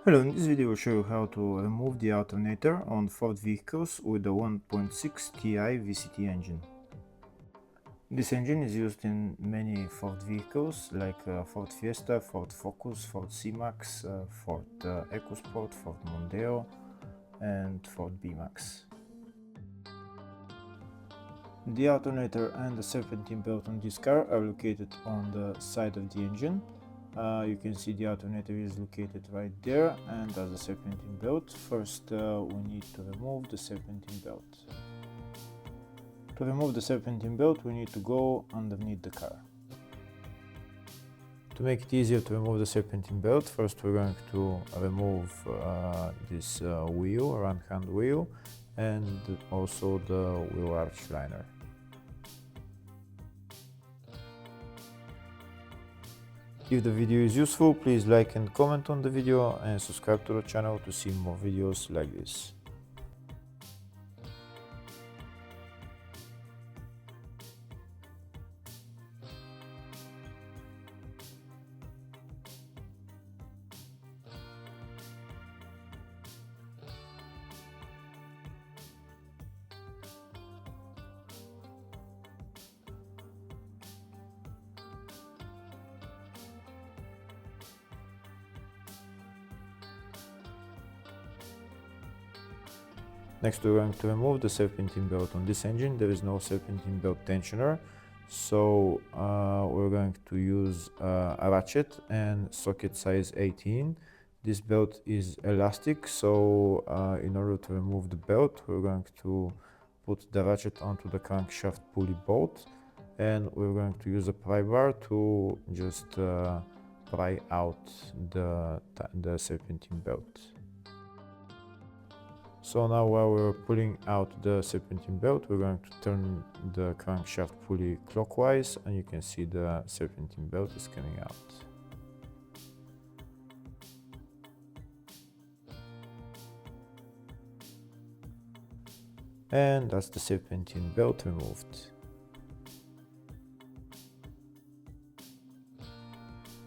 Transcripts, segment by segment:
Hello, in this video I will show you how to remove the alternator on Ford vehicles with the 1.6TI-VCT engine. This engine is used in many Ford vehicles like Ford Fiesta, Ford Focus, Ford C-Max, Ford EcoSport, Ford Mondeo and Ford B-Max. The alternator and the serpentine belt on this car are located on the side of the engine. You can see the alternator is located right there, and as a serpentine belt, first we need to remove the serpentine belt. To remove the serpentine belt, we need to go underneath the car. To make it easier to remove the serpentine belt, first we're going to remove this wheel, ram hand wheel, and also the wheel arch liner. If the video is useful, please like and comment on the video and subscribe to the channel to see more videos like this. Next we're going to remove the serpentine belt on this engine. There is no serpentine belt tensioner, so we're going to use a ratchet and socket size 18. This belt is elastic, so in order to remove the belt we're going to put the ratchet onto the crankshaft pulley bolt, and we're going to use a pry bar to just pry out the serpentine belt. So now while we're pulling out the serpentine belt, we're going to turn the crankshaft pulley clockwise, and you can see the serpentine belt is coming out. And that's the serpentine belt removed.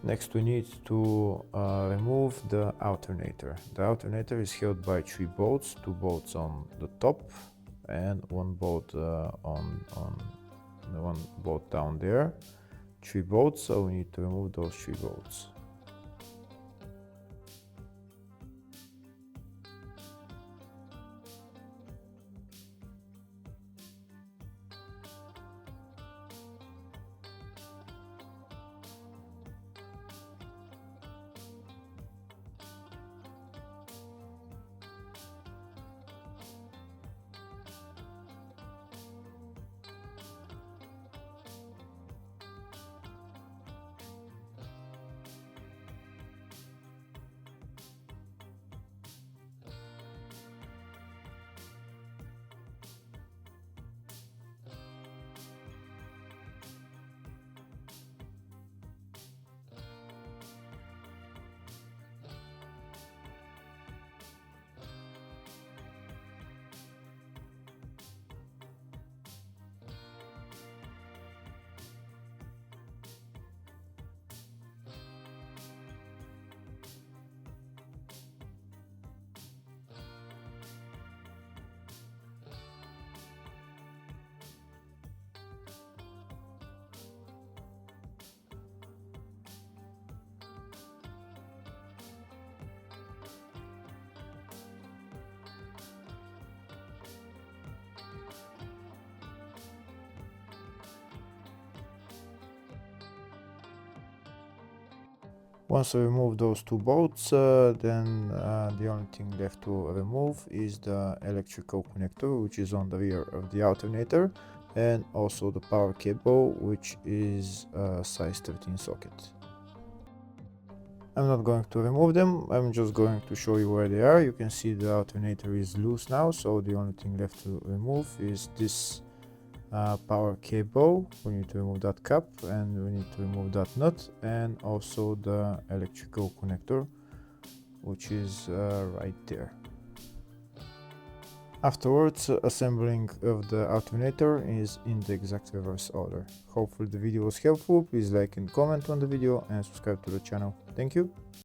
Next we need to remove the alternator. The alternator is held by 3 bolts, 2 bolts on the top and 1 bolt on the 1 bolt down there. 3 bolts, so we need to remove those 3 bolts. Once we remove those 2 bolts, then the only thing left to remove is the electrical connector, which is on the rear of the alternator, and also the power cable, which is a size 13 socket. I'm not going to remove them, I'm just going to show you where they are. You can see the alternator is loose now, so the only thing left to remove is this power cable. We need to remove that cap, and we need to remove that nut, and also the electrical connector, which is right there. Afterwards, assembling of the alternator is in the exact reverse order. Hopefully the video was helpful. Please like and comment on the video and subscribe to the channel. Thank you.